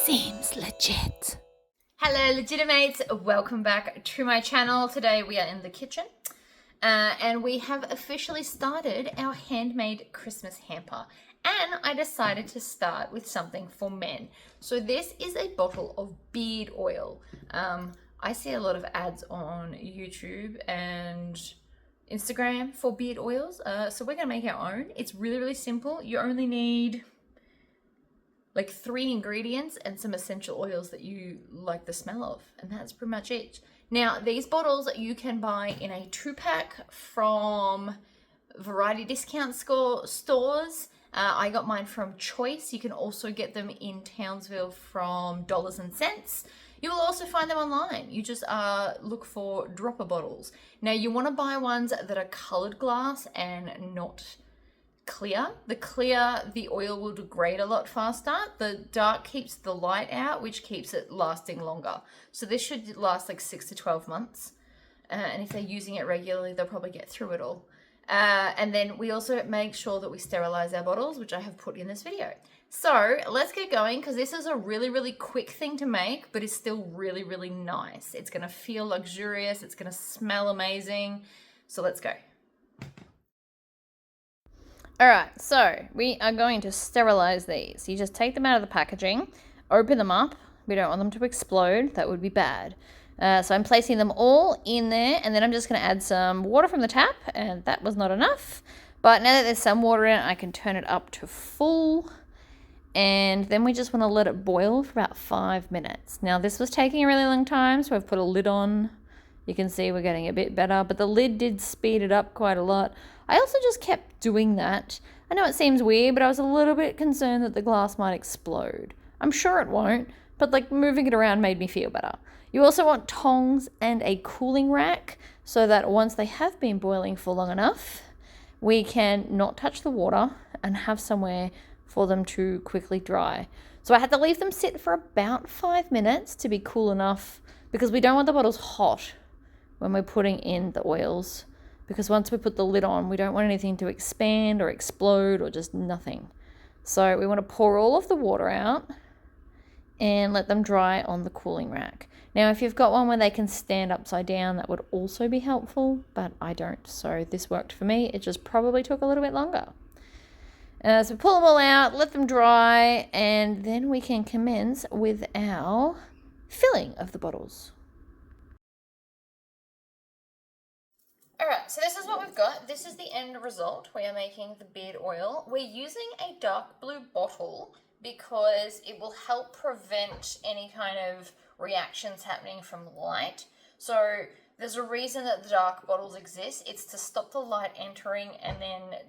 Seems legit. Hello Legitimates, welcome back to my channel. Today we are in the kitchen and we have officially started our handmade Christmas hamper, and I decided to start with something for men. So this is a bottle of beard oil. I see a lot of ads on YouTube and Instagram for beard oils, so we're gonna make our own. It's really simple. You only need like 3 ingredients and some essential oils that you like the smell of, and that's pretty much it. Now these bottles you can buy in a 2-pack from variety discount stores. I got mine from Choice. You can also get them in Townsville from Dollars and Cents. You will also find them online. You just look for dropper bottles. Now you want to buy ones that are colored glass and not clear. The clear, the oil will degrade a lot faster. The dark keeps the light out, which keeps it lasting longer. So this should last like 6 to 12 months. And if they're using it regularly, they'll probably get through it all. And then we also make sure that we sterilize our bottles, which I have put in this video. So let's get going, because this is a really quick thing to make, but it's still really nice. It's going to feel luxurious. It's going to smell amazing. So let's go. Alright, so we are going to sterilize these. You just take them out of the packaging, open them up. We don't want them to explode. That would be bad. So I'm placing them all in there, and then I'm just going to add some water from the tap, and that was not enough. But now that there's some water in it, I can turn it up to full, and then we just want to let it boil for about 5 minutes. Now this was taking a really long time, so I've put a lid on. You can see we're getting a bit better, but the lid did speed it up quite a lot. I also just kept doing that. I know it seems weird, but I was a little bit concerned that the glass might explode. I'm sure it won't, but like moving it around made me feel better. You also want tongs and a cooling rack so that once they have been boiling for long enough, we can not touch the water and have somewhere for them to quickly dry. So I had to leave them sit for about 5 minutes to be cool enough, because we don't want the bottles hot when we're putting in the oils, because once we put the lid on, we don't want anything to expand or explode or just nothing. So we want to pour all of the water out and let them dry on the cooling rack. Now, if you've got one where they can stand upside down, that would also be helpful, but I don't. So this worked for me. It just probably took a little bit longer. So pull them all out, let them dry, and then we can commence with our filling of the bottles. Alright, so this is what we've got. This is the end result. We are making the beard oil. We're using a dark blue bottle because it will help prevent any kind of reactions happening from light. So there's a reason that the dark bottles exist. It's to stop the light entering and then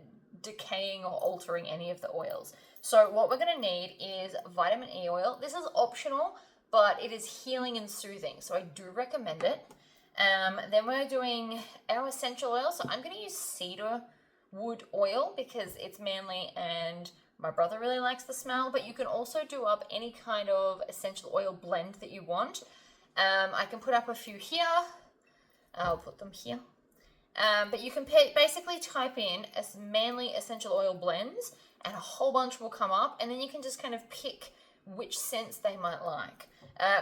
decaying or altering any of the oils. So what we're going to need is vitamin E oil. This is optional, but it is healing and soothing, so I do recommend it. Then we're doing our essential oil. So I'm going to use cedarwood oil because it's manly and my brother really likes the smell, but you can also do up any kind of essential oil blend that you want. I can put up a few here. I'll put them here. But you can basically type in as manly essential oil blends and a whole bunch will come up, and then you can just kind of pick which scents they might like.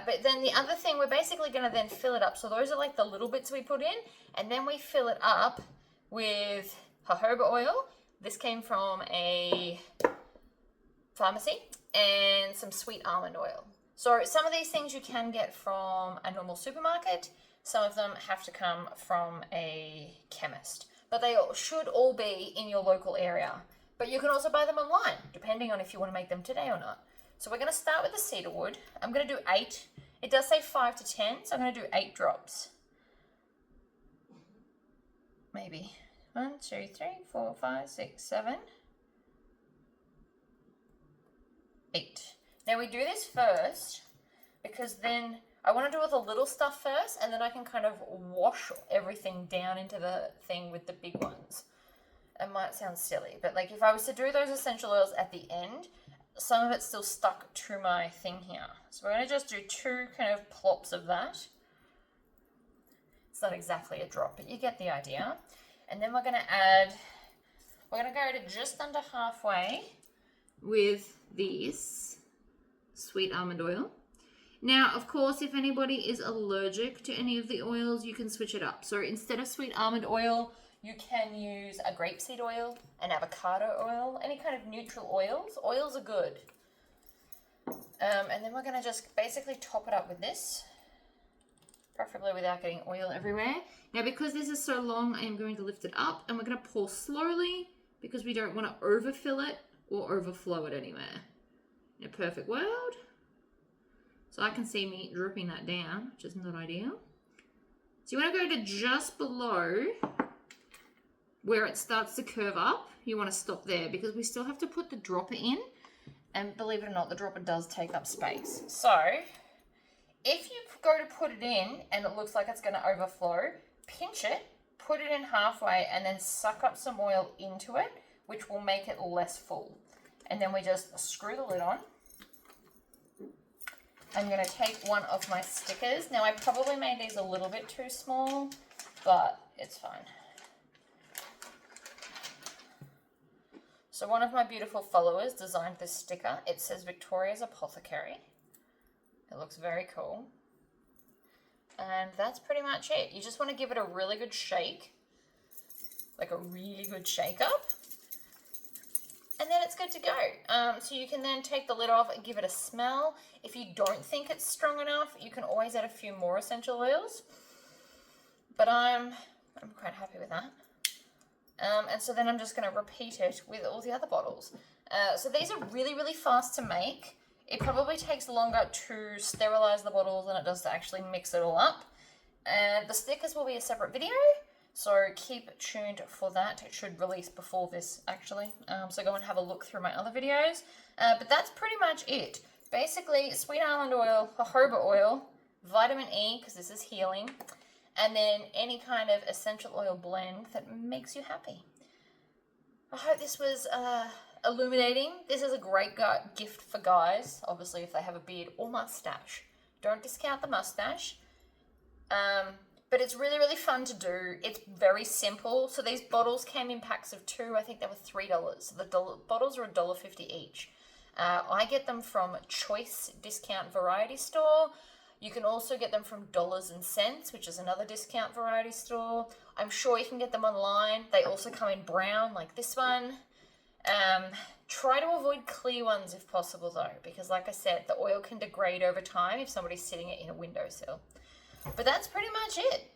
But then the other thing, we're basically going to then fill it up. So those are like the little bits we put in, and then we fill it up with jojoba oil. This came from a pharmacy, and some sweet almond oil. So some of these things you can get from a normal supermarket. Some of them have to come from a chemist, but they should all be in your local area. But you can also buy them online, depending on if you want to make them today or not. So we're going to start with the cedarwood. I'm going to do 8. It does say 5 to 10, so I'm going to do 8 drops. Maybe 1, 2, 3, 4, 5, 6, 7, 8. Now we do this first because then I want to do all the little stuff first, and then I can kind of wash everything down into the thing with the big ones. It might sound silly, but like if I was to do those essential oils at the end, some of it's still stuck to my thing here. So we're going to just do 2 kind of plops of that. It's not exactly a drop, but you get the idea. And then we're going to go to just under halfway with these sweet almond oil. Now, of course, if anybody is allergic to any of the oils, you can switch it up. So instead of sweet almond oil, you can use a grapeseed oil, an avocado oil, any kind of neutral oils. Oils are good. And then we're going to just basically top it up with this, preferably without getting oil everywhere. Now, because this is so long, I am going to lift it up and we're going to pour slowly because we don't want to overfill it or overflow it anywhere. In a perfect world. So I can see me dripping that down, which is not ideal. So you want to go to just below where it starts to curve up. You want to stop there because we still have to put the dropper in. And believe it or not, the dropper does take up space. So if you go to put it in and it looks like it's going to overflow, pinch it, put it in halfway, and then suck up some oil into it, which will make it less full. And then we just screw the lid on. I'm going to take one of my stickers. Now, I probably made these a little bit too small, but it's fine. So one of my beautiful followers designed this sticker. It says Victoria's Apothecary. It looks very cool. And that's pretty much it. You just want to give it a really good shake, like a really good shake up. And then it's good to go. So you can then take the lid off and give it a smell. If you don't think it's strong enough, you can always add a few more essential oils. But I'm quite happy with that. And so then I'm just going to repeat it with all the other bottles. So these are really, really fast to make. It probably takes longer to sterilize the bottles than it does to actually mix it all up. And the stickers will be a separate video. So keep tuned for that. It should release before this, actually. So go and have a look through my other videos. But that's pretty much it. Basically, sweet almond oil, jojoba oil, vitamin E, because this is healing, and then any kind of essential oil blend that makes you happy. I hope this was illuminating. This is a great gift for guys, obviously, if they have a beard or mustache. Don't discount the mustache. But it's really, really fun to do. It's very simple. So these bottles came in packs of 2. I think they were $3. So the bottles are $1.50 each. I get them from Choice Discount Variety Store. You can also get them from Dollars and Cents, which is another discount variety store. I'm sure you can get them online. They also come in brown, like this one. Try to avoid clear ones if possible, though, because like I said, the oil can degrade over time if somebody's sitting it in a windowsill. But that's pretty much it.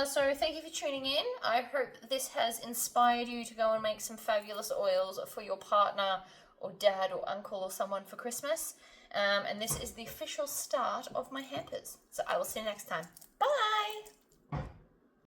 So thank you for tuning in. I hope this has inspired you to go and make some fabulous oils for your partner or dad or uncle or someone for Christmas. And this is the official start of my hampers. So I will see you next time. Bye!